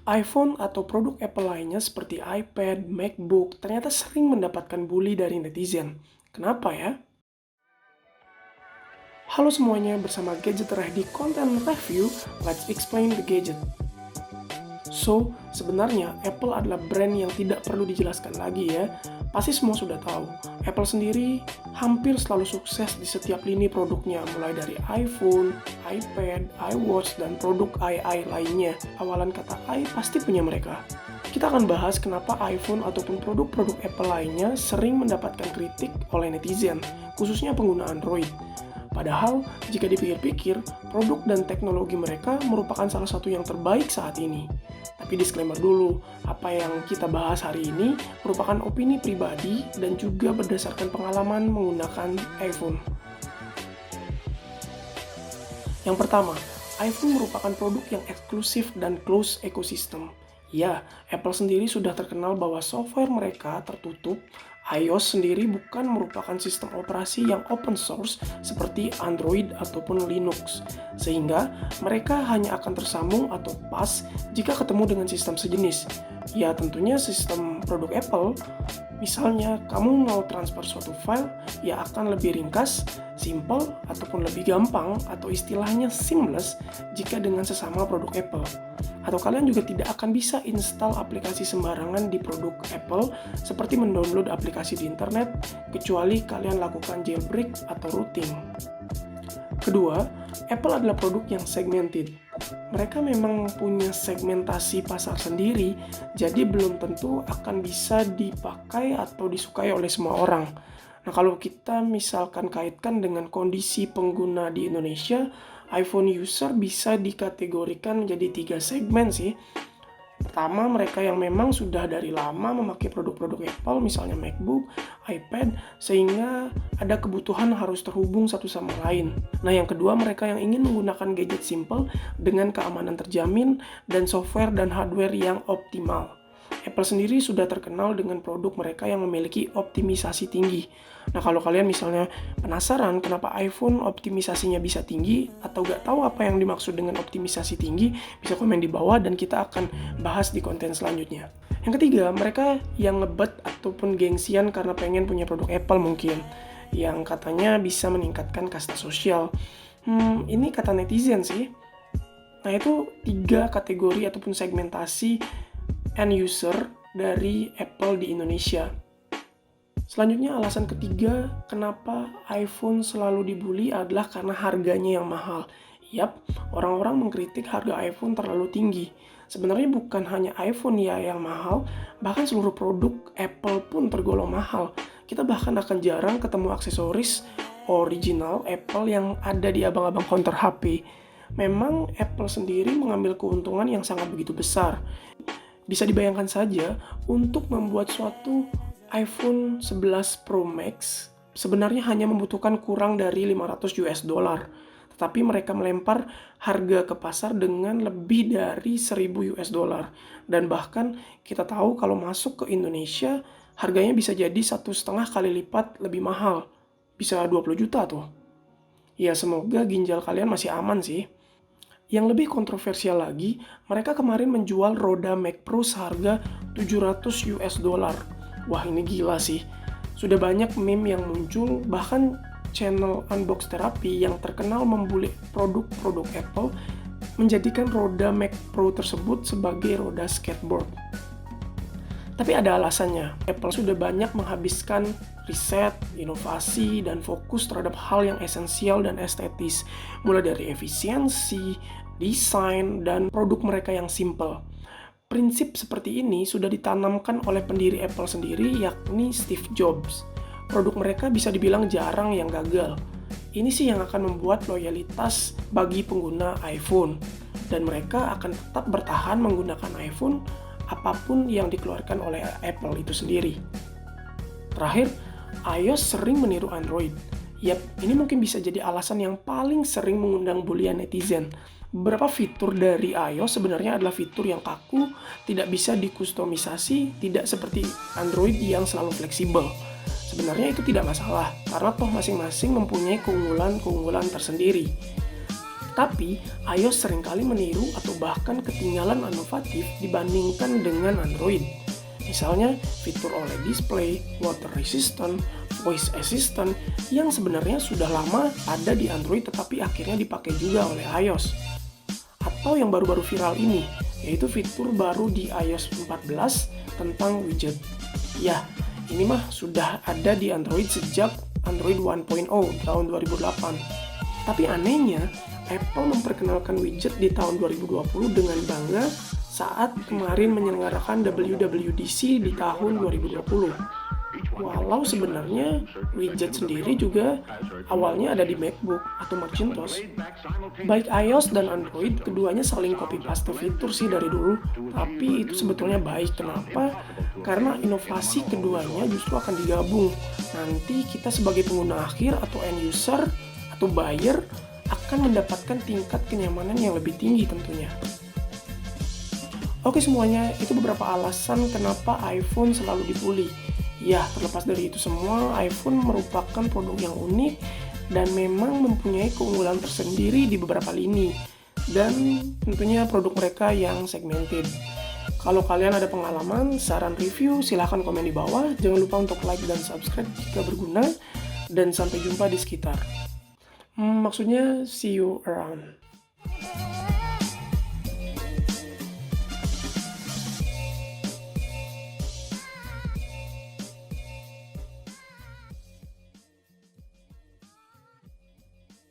iPhone atau produk Apple lainnya seperti iPad, MacBook ternyata sering mendapatkan bully dari netizen. Kenapa ya? Halo semuanya, bersama Gadgetereh di konten review, let's explain the gadget. So, sebenarnya Apple adalah brand yang tidak perlu dijelaskan lagi ya. Pasti semua sudah tahu. Apple sendiri hampir selalu sukses di setiap lini produknya, mulai dari iPhone, iPad, iWatch, dan produk AI lainnya. Awalan kata i pasti punya mereka. Kita akan bahas kenapa iPhone ataupun produk-produk Apple lainnya sering mendapatkan kritik oleh netizen, khususnya pengguna Android. Padahal, jika dipikir-pikir, produk dan teknologi mereka merupakan salah satu yang terbaik saat ini. Tapi disclaimer dulu, apa yang kita bahas hari ini merupakan opini pribadi dan juga berdasarkan pengalaman menggunakan iPhone. Yang pertama, iPhone merupakan produk yang eksklusif dan close ecosystem. Ya, Apple sendiri sudah terkenal bahwa software mereka tertutup. iOS sendiri bukan merupakan sistem operasi yang open source seperti Android ataupun Linux, sehingga mereka hanya akan tersambung atau pas jika ketemu dengan sistem sejenis. Ya, tentunya sistem produk Apple, misalnya kamu mau transfer suatu file, ya akan lebih ringkas, simple, ataupun lebih gampang atau istilahnya seamless jika dengan sesama produk Apple. Atau kalian juga tidak akan bisa install aplikasi sembarangan di produk Apple seperti mendownload aplikasi di internet kecuali kalian lakukan jailbreak atau routing. Kedua, Apple adalah produk yang segmented. Mereka memang punya segmentasi pasar sendiri, jadi belum tentu akan bisa dipakai atau disukai oleh semua orang. Nah, kalau kita misalkan kaitkan dengan kondisi pengguna di Indonesia, iPhone user bisa dikategorikan menjadi 3 segmen sih. Pertama, mereka yang memang sudah dari lama memakai produk-produk Apple, misalnya MacBook, iPad, sehingga ada kebutuhan harus terhubung satu sama lain. Nah, yang kedua, mereka yang ingin menggunakan gadget simple dengan keamanan terjamin dan software dan hardware yang optimal. Apple sendiri sudah terkenal dengan produk mereka yang memiliki optimisasi tinggi. Nah, kalau kalian misalnya penasaran kenapa iPhone optimisasinya bisa tinggi atau gak tahu apa yang dimaksud dengan optimisasi tinggi, bisa komen di bawah dan kita akan bahas di konten selanjutnya. Yang ketiga, mereka yang ngebet ataupun gengsian karena pengen punya produk Apple mungkin, yang katanya bisa meningkatkan kasta sosial. Ini kata netizen sih. Nah, itu 3 kategori ataupun segmentasi end user dari Apple di Indonesia. Selanjutnya, alasan ketiga kenapa iPhone selalu dibully adalah karena harganya yang mahal. Yap, orang-orang mengkritik harga iPhone terlalu tinggi. Sebenarnya bukan hanya iPhone ya yang mahal, bahkan seluruh produk Apple pun tergolong mahal. Kita bahkan akan jarang ketemu aksesoris original Apple yang ada di abang-abang counter HP. Memang Apple sendiri mengambil keuntungan yang sangat begitu besar. Bisa dibayangkan saja, untuk membuat suatu iPhone 11 Pro Max sebenarnya hanya membutuhkan kurang dari 500 US dollar. Tetapi mereka melempar harga ke pasar dengan lebih dari 1000 US dollar. Dan bahkan kita tahu kalau masuk ke Indonesia, harganya bisa jadi 1,5 kali lipat lebih mahal. Bisa 20 juta tuh. Ya, semoga ginjal kalian masih aman sih. Yang lebih kontroversial lagi, mereka kemarin menjual roda Mac Pro seharga 700 US dollar. Wah, ini gila sih. Sudah banyak meme yang muncul, bahkan channel Unbox Therapy yang terkenal membuli produk-produk Apple menjadikan roda Mac Pro tersebut sebagai roda skateboard. Tapi ada alasannya. Apple sudah banyak menghabiskan riset, inovasi, dan fokus terhadap hal yang esensial dan estetis, mulai dari efisiensi, desain, dan produk mereka yang simple. Prinsip seperti ini sudah ditanamkan oleh pendiri Apple sendiri, yakni Steve Jobs. Produk mereka bisa dibilang jarang yang gagal. Ini sih yang akan membuat loyalitas bagi pengguna iPhone, dan mereka akan tetap bertahan menggunakan iPhone apapun yang dikeluarkan oleh Apple itu sendiri. Terakhir, iOS sering meniru Android. Yap, ini mungkin bisa jadi alasan yang paling sering mengundang bulian netizen. Beberapa fitur dari iOS sebenarnya adalah fitur yang kaku, tidak bisa dikustomisasi, tidak seperti Android yang selalu fleksibel. Sebenarnya itu tidak masalah, karena toh masing-masing mempunyai keunggulan-keunggulan tersendiri. Tapi, iOS seringkali meniru atau bahkan ketinggalan inovatif dibandingkan dengan Android. Misalnya, fitur OLED display, water resistant, voice assistant yang sebenarnya sudah lama ada di Android tetapi akhirnya dipakai juga oleh iOS. Atau yang baru-baru viral ini, yaitu fitur baru di iOS 14 tentang widget. Ya, ini mah sudah ada di Android sejak Android 1.0 tahun 2008. Tapi anehnya, Apple memperkenalkan widget di tahun 2020 dengan bangga saat kemarin menyelenggarakan WWDC di tahun 2020. Walau sebenarnya widget sendiri juga awalnya ada di MacBook atau Macintosh. Baik iOS dan Android keduanya saling copy paste fitur sih dari dulu, tapi itu sebetulnya baik. Kenapa? Karena inovasi keduanya justru akan digabung. Nanti kita sebagai pengguna akhir atau end user atau buyer akan mendapatkan tingkat kenyamanan yang lebih tinggi tentunya. Oke semuanya, itu beberapa alasan kenapa iPhone selalu dibully. Ya, terlepas dari itu semua, iPhone merupakan produk yang unik dan memang mempunyai keunggulan tersendiri di beberapa lini. Dan tentunya produk mereka yang segmented. Kalau kalian ada pengalaman, saran review, silahkan komen di bawah. Jangan lupa untuk like dan subscribe jika berguna. Dan sampai jumpa di sekitar. Maksudnya, see you around.